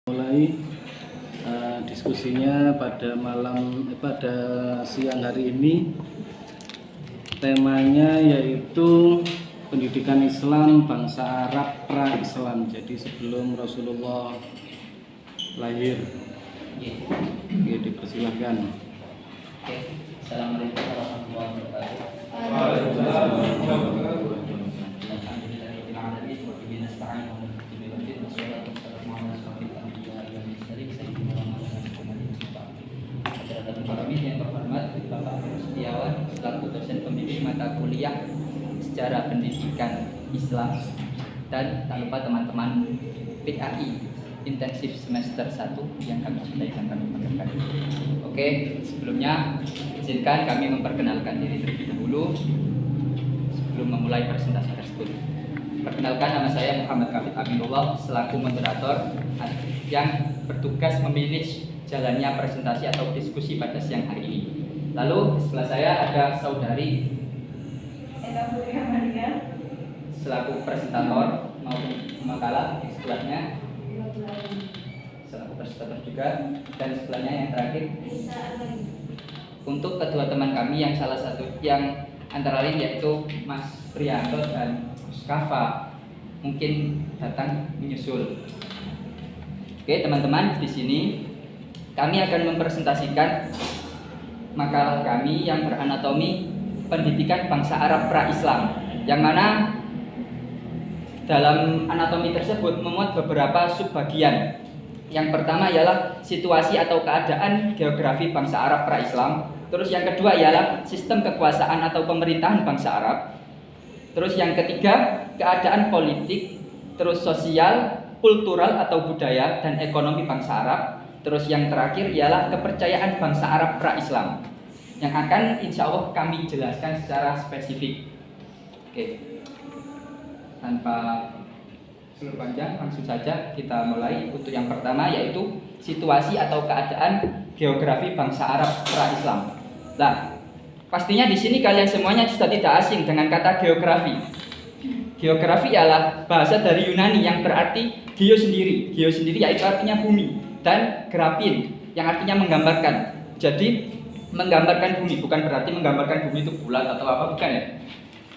Mulai diskusinya pada siang hari ini. Temanya yaitu pendidikan Islam bangsa Arab pra-Islam. Jadi sebelum Rasulullah lahir. Oke, dipersilahkan. Assalamualaikum warahmatullahi wabarakatuh. Yang terhormat Bapak Setiawan selaku dosen pembimbing mata kuliah sejarah pendidikan Islam, dan tak lupa teman-teman PAI intensif semester 1 yang kami cintai dan kami banggakan. Oke, sebelumnya izinkan kami memperkenalkan diri terlebih dahulu sebelum memulai presentasi tersebut. Perkenalkan, nama saya Muhammad Kafid Aminullah selaku moderator yang bertugas memanage jalannya presentasi atau diskusi pada siang hari ini. Lalu sebelah saya ada saudari selaku presentator maupun makalah, sebelahnya selaku presentator juga, dan sebelahnya yang terakhir untuk kedua teman kami yang salah satu yang antara lain yaitu Mas Priyanto dan Mustafa mungkin datang menyusul. Oke teman-teman, di sini kami akan mempresentasikan makalah kami yang beranatomi pendidikan bangsa Arab pra-Islam, yang mana dalam anatomi tersebut memuat beberapa subbagian. Yang pertama ialah situasi atau keadaan geografi bangsa Arab pra-Islam. Terus yang kedua ialah sistem kekuasaan atau pemerintahan bangsa Arab. Terus yang ketiga, keadaan politik, terus sosial, kultural atau budaya dan ekonomi bangsa Arab. Terus yang terakhir ialah kepercayaan bangsa Arab pra-Islam, yang akan insya Allah kami jelaskan secara spesifik. Oke, tanpa seluruh panjang, langsung saja kita mulai. Untuk yang pertama yaitu situasi atau keadaan geografi bangsa Arab pra-Islam. Nah, pastinya di sini kalian semuanya sudah tidak asing dengan kata geografi. Geografi ialah bahasa dari Yunani yang berarti geo sendiri. Geo sendiri yaitu artinya bumi, dan grafin yang artinya menggambarkan. Jadi menggambarkan bumi, bukan berarti menggambarkan bumi itu bulat atau apa, bukan ya.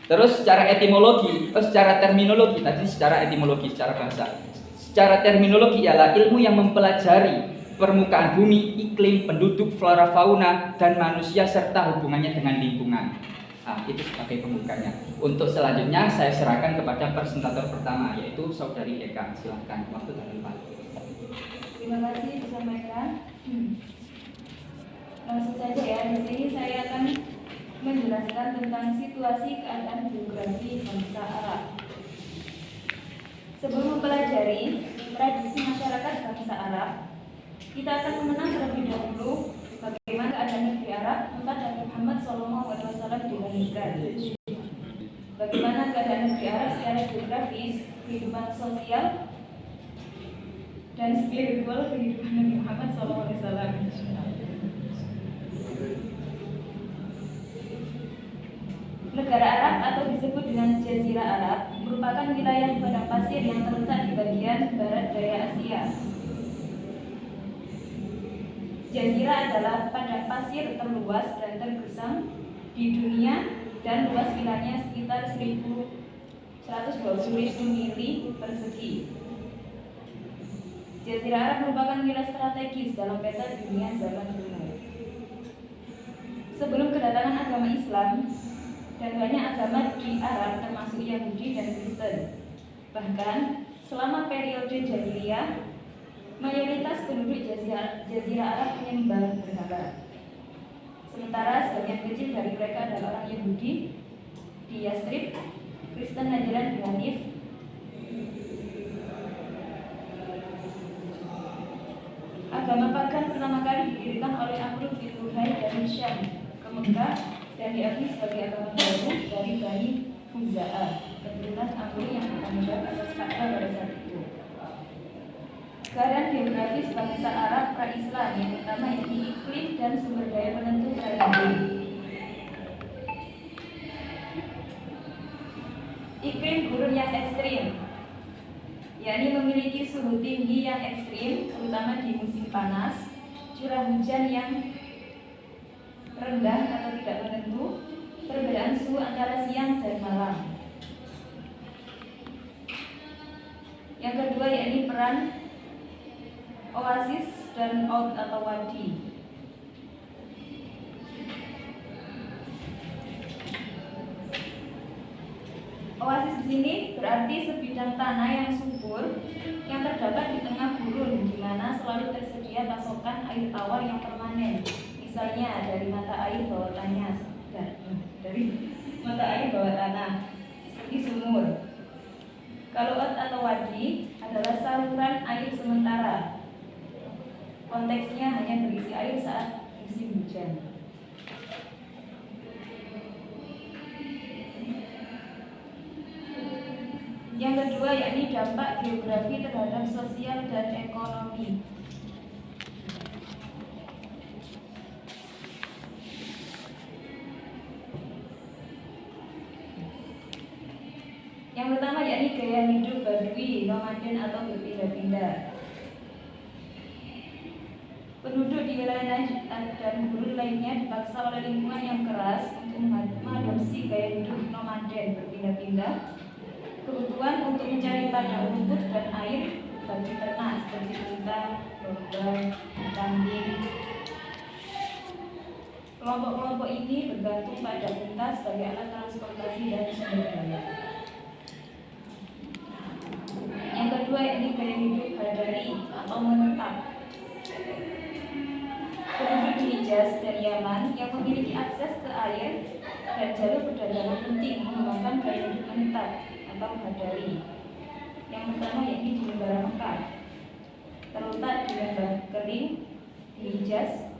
Terus secara etimologi, secara terminologi, tadi secara etimologi, secara bahasa. Secara terminologi ialah ilmu yang mempelajari permukaan bumi, iklim, penduduk, flora, fauna, dan manusia serta hubungannya dengan lingkungan. Nah, itu sebagai pembukanya. Untuk selanjutnya saya serahkan kepada presentator pertama, yaitu Saudari Eka. Silahkan, waktu dari Pak. Terima kasih disampaikan. Langsung saja ya, di sini saya akan menjelaskan tentang situasi keadaan geografi bangsa Arab. Sebelum mempelajari tradisi masyarakat bangsa Arab, kita akan mengenal terlebih dahulu bagaimana keadaan negeri Arab tempat Nabi Muhammad SAW dilahirkan. Bagaimana keadaan negeri Arab secara geografis, kehidupan sosial, dan spiritual kehidupan Nabi Muhammad SAW. Negara Arab atau disebut dengan Jazirah Arab merupakan wilayah padang pasir yang terletak di bagian barat daya Asia. Jazirah adalah padang pasir terluas dan tergesang di dunia, dan luas wilayahnya sekitar 1.120.000 mili persegi. Jazirah Arab merupakan wilayah strategis dalam peta dunia zaman kuno. Sebelum kedatangan agama Islam dan banyak agama di Arab termasuk Yahudi dan Kristen. Bahkan selama periode Jahiliyah, mayoritas penduduk Jazirah Arab menyembah berhala. Sementara sebagian kecil dari mereka adalah orang Yahudi di Yathrib, Kristen Najran di Hanif, agama pagan pertama kali didirikan oleh Amr bin Luhai dari Syam ke Mekah dan diakui sebagai agama baru dari Bani Khuza'ah, keturunan Amr yang bertanggung jawab atas Ka'bah pada saat itu. Keadaan geografis bangsa Arab pra-Islam yang pertama yaitu iklim dan sumber daya penentu keadaan. Iklim gurun yang ekstrim, yakni memiliki suhu tinggi yang ekstrim, terutama di musim panas, curah hujan yang rendah atau tidak menentu, perbedaan suhu antara siang dan malam. Yang kedua yakni peran oasis dan oud atau wadi. Oasis di sini berarti sebidang tanah yang subur yang terdapat di tengah gurun, di mana selalu tersedia pasokan air tawar yang permanen. Misalnya dari mata air bawah tanah, seperti sumur. Kalau oud atau wadi adalah saluran air sementara. Konteksnya hanya berisi air saat musim hujan. Yang kedua yakni dampak geografi terhadap sosial dan ekonomi. Yang pertama yakni gaya hidup badui, nomaden atau berpindah-pindah. Penduduk di wilayah dan gurun lainnya dipaksa oleh lingkungan yang keras untuk mengadopsi gaya hidup nomaden berpindah-pindah. Kebutuhan untuk mencari padang rumput dan air bagi ternak seperti unta, domba, kambing. Kelompok-kelompok ini bergantung pada unta sebagai alat transportasi dan sumber daya. Yang kedua yakni gaya hidup hadari atau menetap. Penduduk di Hijaz dan Yaman yang memiliki akses ke air dan jalur perdagangan penting mengembangkan gaya hidup menetap atau hadari. Yang pertama yakni di negara Mekah, terletak di lembah kering di Hijaz.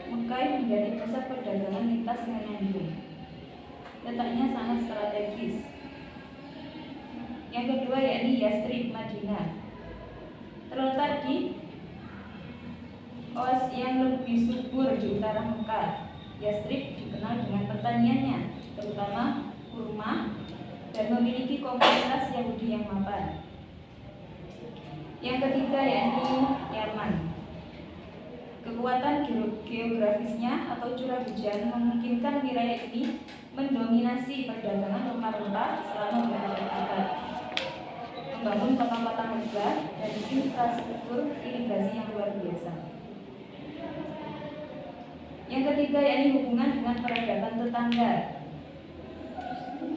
Mekah menjadi pusat perdagangan lintas menandung. Letaknya sangat strategis. Yang kedua yakni Yastrib, Madinah, terletak di oas yang lebih subur di utara Mekah. Yastrib dikenal dengan pertaniannya, terutama kurma, dan memiliki komunitas Yahudi yang mapan. Yang ketiga yakni Yaman. Kekuatan geografisnya atau curah hujan memungkinkan wilayah ini mendominasi perdagangan rempah-rempah selama berabad-abad, membangun kota-kota megah dan infrastruktur irigasi yang luar biasa. Yang ketiga yakni hubungan dengan peradaban tetangga.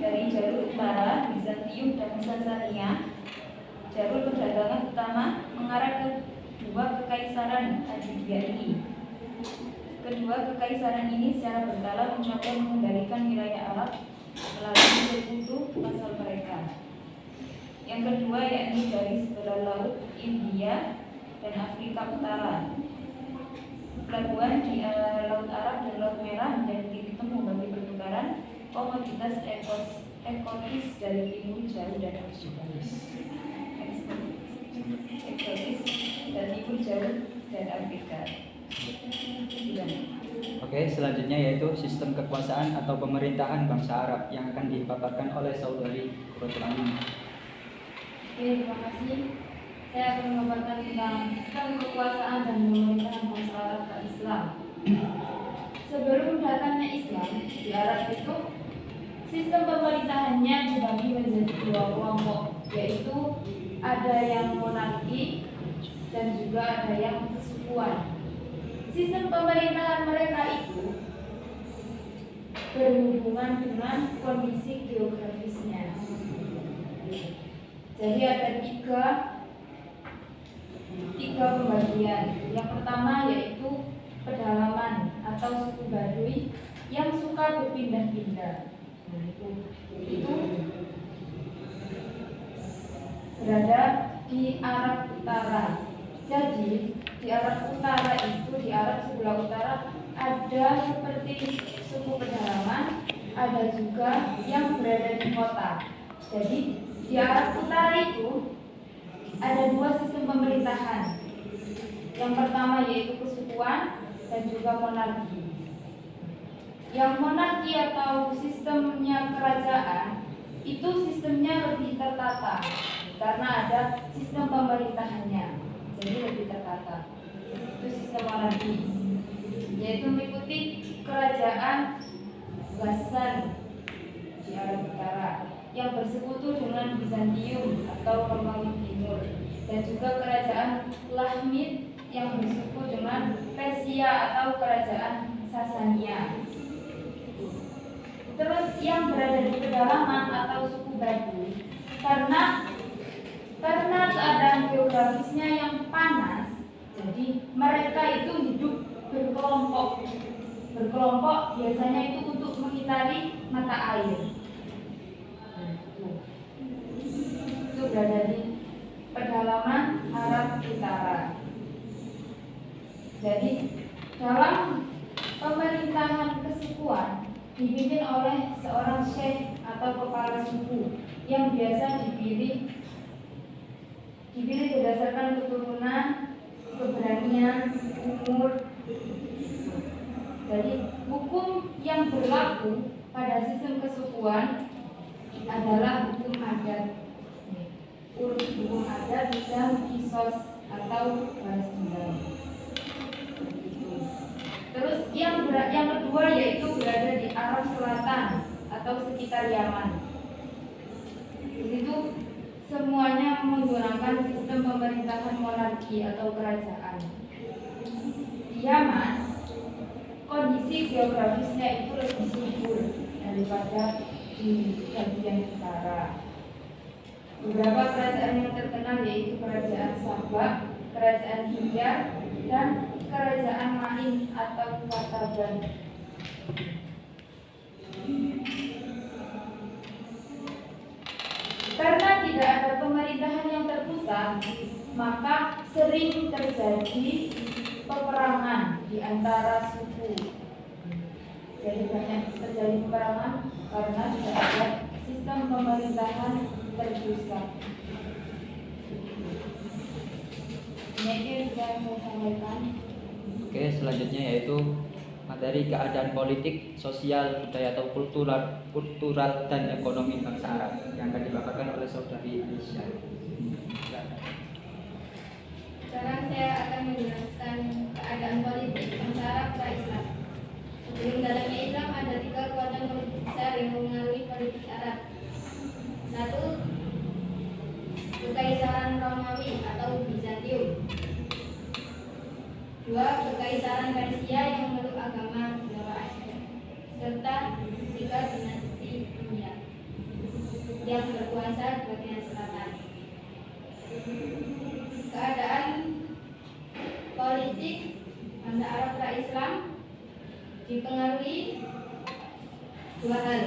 Dari jalur utara, Bizantium dan Sasania, jalur perdagangan utama mengarah ke dua kekaisaran Ajidia ini. Kedua kekaisaran ini secara berkala mencoba mengendalikan wilayah Arab melalui sekutu vassal mereka. Yang kedua yakni dari sebelah laut India dan Afrika Utara. Pelabuhan di Laut Arab dan Laut Merah menjadi titik temu bagi pertukaran komoditas eksotis dari timur jauh dan eksotis dari timur jauh dan Afrika. Oke, selanjutnya yaitu sistem kekuasaan atau pemerintahan bangsa Arab yang akan dipaparkan oleh Saud Ali Qurtubi. Oke, terima kasih. Saya akan memaparkan tentang sistem kekuasaan dan pemerintahan bangsa Arab Islam. Sebelum datangnya Islam di Arab itu, sistem pemerintahannya dibagi menjadi dua kelompok, yaitu ada yang monarki dan juga ada yang kesukuan. Sistem pemerintahan mereka itu berhubungan dengan kondisi geografisnya. Jadi ada tiga pembagian. Yang pertama yaitu pedalaman atau suku Baduy yang suka berpindah-pindah. Nah, itu berada di Arab Utara. Jadi di Arab Utara itu, di Arab sebelah utara ada seperti suku pedalaman, ada juga yang berada di kota. Jadi di Arab Utara itu ada dua sistem pemerintahan. Yang pertama yaitu kesukuan dan juga monarki. Yang monarki atau sistemnya kerajaan itu sistemnya lebih tertata. karena ada sistem pemerintahannya, jadi lebih tertata. Itu sistem monarki, yaitu mengikuti kerajaan Ghassan di Arab Utara yang bersekutu dengan Bizantium atau Romawi Timur, dan juga kerajaan Lahmid yang bersekutu dengan Persia atau kerajaan Sasania. Terus yang berada di pedalaman atau suku Baduy, karena keadaan geografisnya yang panas, jadi mereka itu hidup berkelompok biasanya itu untuk mengitari mata air. Itu berada di pedalaman Arab Utara. Jadi dalam pemerintahan kesukuan dipimpin oleh seorang syekh atau kepala suku yang biasa dipilih berdasarkan keturunan, keberanian, umur. Jadi hukum yang berlaku pada sistem kesukuan adalah hukum adat. Urut hukum adat dan kisos atau balas dendam. Terus yang kedua yaitu berada di Arab Selatan atau sekitar Yaman. Di situ semuanya menggunakan sistem pemerintahan monarki atau kerajaan. Di Yaman, kondisi geografisnya itu lebih subur daripada di bagian utara. Beberapa kerajaan yang terkenal yaitu kerajaan Sabah, kerajaan Himyar, dan kerajaan Ma'in atau Kataban. Karena tidak ada pemerintahan yang terpusat, maka sering terjadi peperangan di antara suku. Jadi banyak terjadi peperangan karena tidak ada sistem pemerintahan terpusat. Ini yang saya sampaikan. Oke, selanjutnya yaitu materi keadaan politik, sosial, budaya atau kultural dan ekonomi bangsa Arab yang akan dibawakan oleh saudari Aisyah. Sekarang saya akan menjelaskan keadaan politik bangsa Arab pra-Islam. Sebelum datangnya Islam ada 3 kekuatan politik besar yang mengaruhi politik Arab. 1. Kekaisaran Romawi atau Bizantium. 2. Kekaisaran Persia yang memeluk agama Zoroaster, serta 3. Dinasti Umayyad yang berkuasa di bagian selatan. Keadaan politik bangsa Arab pra-Islam dipengaruhi 2 hal.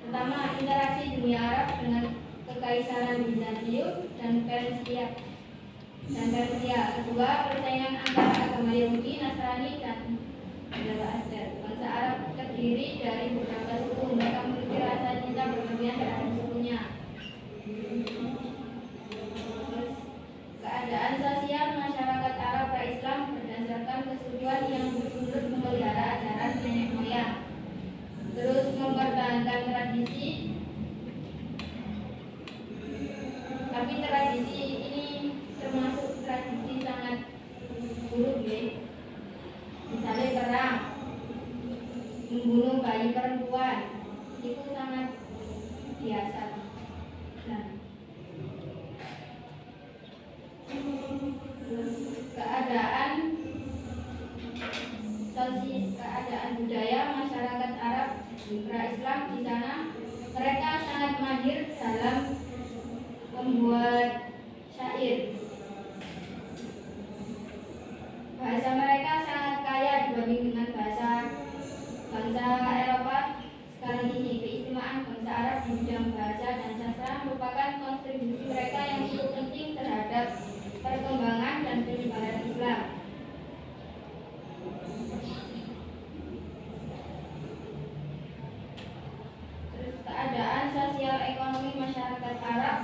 Pertama, interaksi dunia Arab dengan Kekaisaran Bizantium dan Persia. Kedua, persaingan antara agama Yahudi, Nasrani, dan Zoroaster. Bangsa Arab terdiri dari beberapa suku. Mereka memiliki rasa cinta berlebihan terhadap sukunya. Keadaan sosial masyarakat Arab pra-Islam berdasarkan kesukuan yang bersumber memelihara ajaran nenek moyang, terus mempertahankan tradisi. Tapi tradisi ini termasuk tradisi sangat buruk, ya. Misalnya perang, membunuh bayi perempuan, itu sangat biasa. Nah, keadaan budaya masyarakat Arab pra-Islam di sana, mereka sangat mahir dalam membuat syair. Bahasa mereka sangat kaya dibanding dengan bahasa bangsa Eropa sekarang ini. Keistimewaan bangsa Arab di bidang bahasa dan sastra merupakan kontribusi mereka yang cukup penting terhadap perkembangan dan penyebaran Islam. Terus keadaan sosial ekonomi masyarakat Arab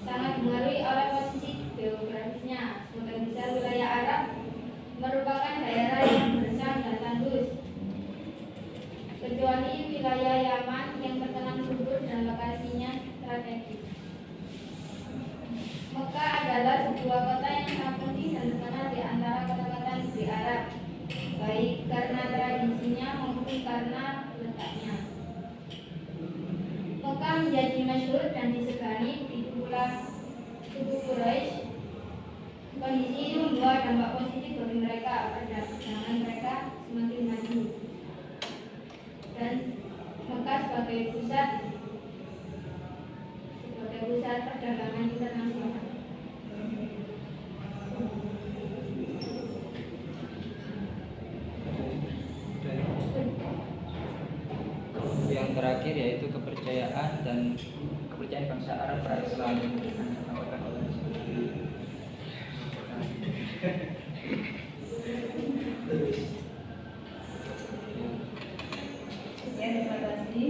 sangat dipengaruhi oleh posisi geografisnya. Sebagian besar wilayah Arab merupakan daerah yang bersam dan tandus, kecuali wilayah Yaman yang terkenal subur dan lokasinya strategis. masyarakatnya. Mekah menjadi masyhur dan disegani, begitu pula suku Quraisy. Kondisi ini membawa dampak positif bagi mereka, perdagangan mereka semakin maju. Dan Mekah sebagai pusat perdagangan internasional. Yang terakhir yaitu kepercayaan bangsa Arab pra-Islam. Ya, terima kasih.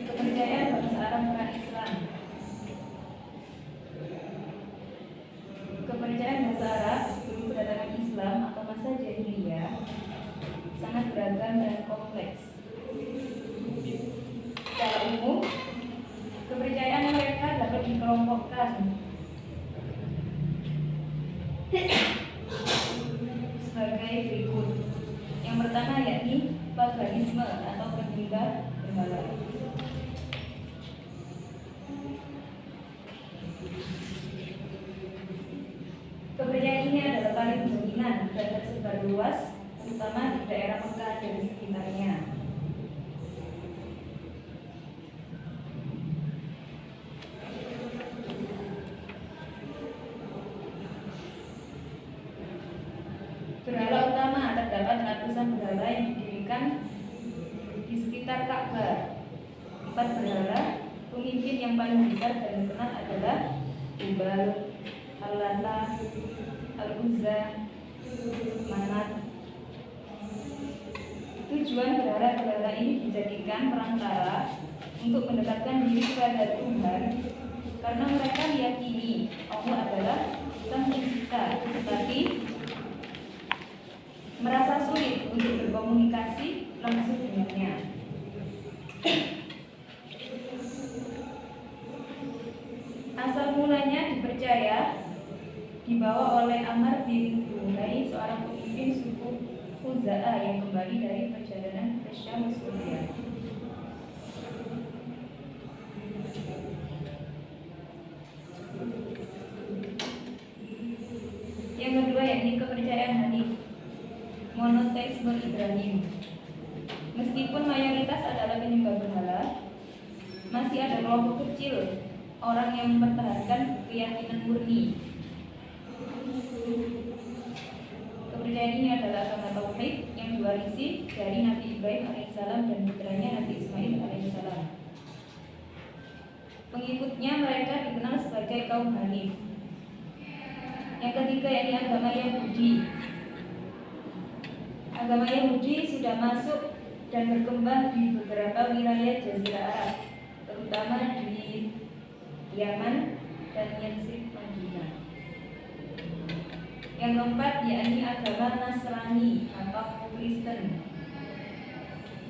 Kepercayaan bangsa Arab pra-Islam. Kepercayaan bangsa Arab sebelum kedatangan Islam atau masa jahiliyah sangat beragam dan kompleks. Secara umum, kepercayaan mereka dapat dikelompokkan sebagai berikut. Yang pertama yakni paganisme atau penyembah berhala. Kepercayaan ini adalah paling dominan dan tersebar luas, terutama di daerah Mekah dan sekitarnya. Berhala utama terdapat ratusan berhala yang didirikan di sekitar Ka'bah. 4 berhala, pemimpin yang paling besar dan dikenal adalah Hubal, Al-Lata, Al-Uzza, Manat. Tujuan berhala-berhala ini dijadikan perantara untuk mendekatkan diri kepada Tuhan, karena mereka meyakini Allah adalah Sang Pencipta, tetapi merasa sulit untuk berkomunikasi langsung dengannya. Asal mulanya dipercaya dibawa oleh Amr bin Luhai, seorang pemimpin suku Khuza'ah yang kembali dari perjalanan ke Syam, Suriah. Yang kedua yakni kepercayaan Hanif, monoteisme Ibrahim. Meskipun mayoritas adalah penyembah berhala, masih ada kelompok kecil orang yang mempertahankan keyakinan murni. Kepercayaan ini adalah agama tauhid yang diwarisi dari Nabi Ibrahim alaihissalam dan putranya Nabi Ismail alaihissalam. Pengikutnya mereka dikenal sebagai kaum Hanif. Yang ketiga yakni agama Yahudi. Agama Yahudi sudah masuk dan berkembang di beberapa wilayah Jazirah Arab, terutama di Yaman dan Yatsrib, Madinah. Yang keempat yakni agama Nasrani atau Kristen.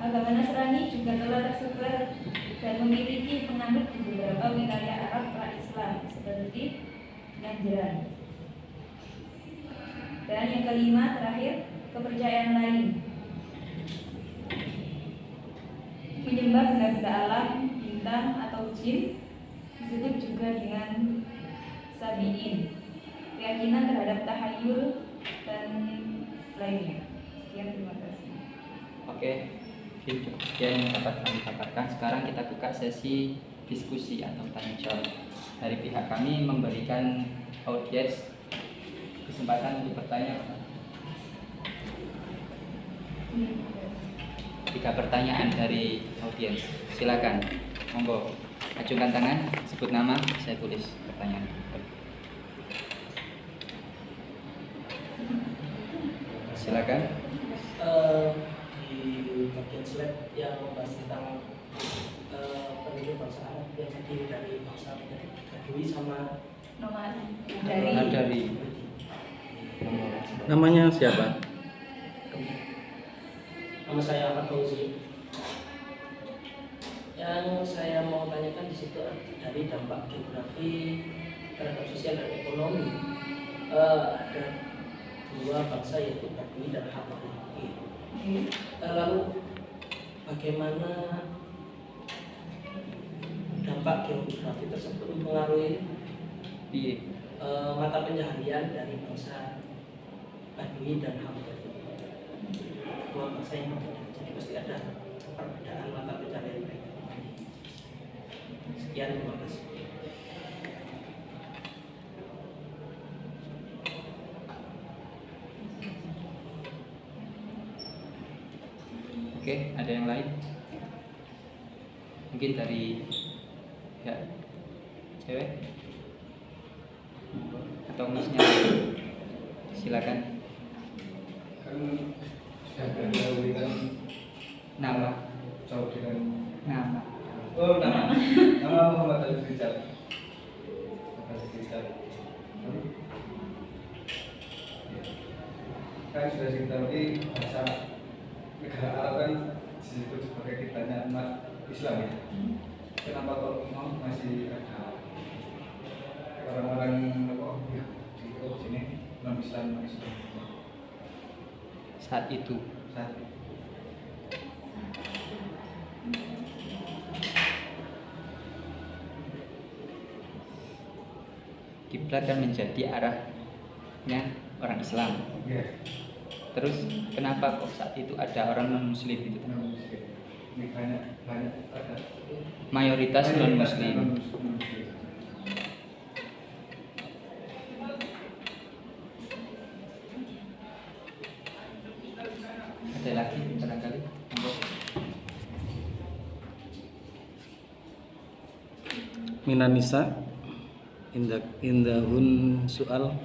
Agama Nasrani juga telah tersebar dan memiliki penganut di beberapa wilayah Arab pra-Islam seperti Najran. Dan yang kelima terakhir, kepercayaan lain, menyembah benda-benda alam, bintang atau jin, disebut juga dengan sabiin, keyakinan terhadap tahayul dan lainnya. Sekian, terima kasih. Oke, sekian yang dapat kami paparkan. Sekarang kita buka sesi diskusi atau tanya jawab. Dari pihak kami memberikan audiens kesempatan untuk bertanya. 3 pertanyaan dari audiens. Silakan, monggo ajukan tangan, sebut nama, saya tulis pertanyaan. Silakan. Di bagian slide yang membahas tentang penduduk bangsa Arab yang terdiri dari bangsa Badui sama Nomad Dari Namanya siapa? nama saya Ahmad Fauzi. Yang saya mau tanyakan di situ dari dampak geografi terhadap sosial dan ekonomi. Ada 2 bangsa yaitu Badui dan Habaki. Lalu bagaimana dampak geografi tersebut mempengaruhi mata pencaharian dari bangsa Badui dan Hamzah? Dua bangsa yang berbeda, jadi pasti ada perbedaan mata pencaharian mereka. Sekian, terima kasih. Oke, ada yang lain? Mungkin dari ya cewek atau masnya, silakan. Kan sudah berdahulu kan Nama, jauh dengan nama. nama Muhammad Ali Rizal. Kan sudah diketahui bahasa negara Arab kan disebut sebagai kitanya umat Islam ya. Kenapa kok masih ada orang-orang di sini non Islam Saat itu saat ini? kiblat kan menjadi arahnya orang Islam. Ya, Terus kenapa kok saat itu ada orang non Muslim gitu? non Muslim. Ini banyak ada Mayoritas non Muslim. non-Muslim. Ada lagi barangkali? Monggo. Minan nisa indahun soal.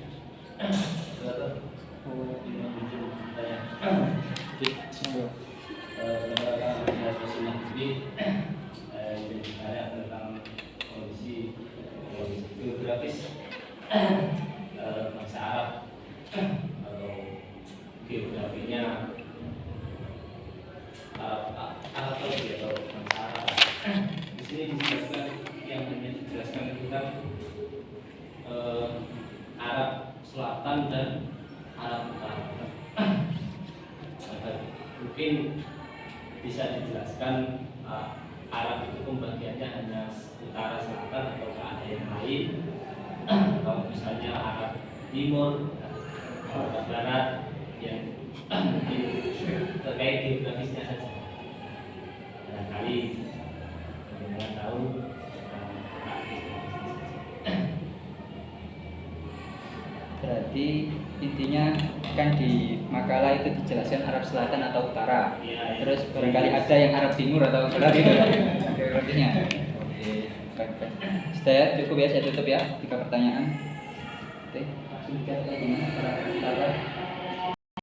tentang kondisi geografis bangsa Arab atau geografinya Arab atau bangsa Arab. Di sini dijelaskan, yang dijelaskan itu kan Arab Selatan dan Arab Utara. Mungkin bisa dijelaskan Arab itu pembagiannya hanya utara selatan atau ada yang lain, atau misalnya Arab Timur, Arab Barat, yang terkait geografisnya saja. Barangkali dengan tahu Berarti intinya kan di makalah itu dijelaskan Arab Selatan atau Utara. ya, Terus barangkali ada yang Arab Timur atau Barat gitu geografisnya. Oke, baik. Sudah ya, cukup ya, saya tutup ya 3 pertanyaan. Oke, langsung kita gimana para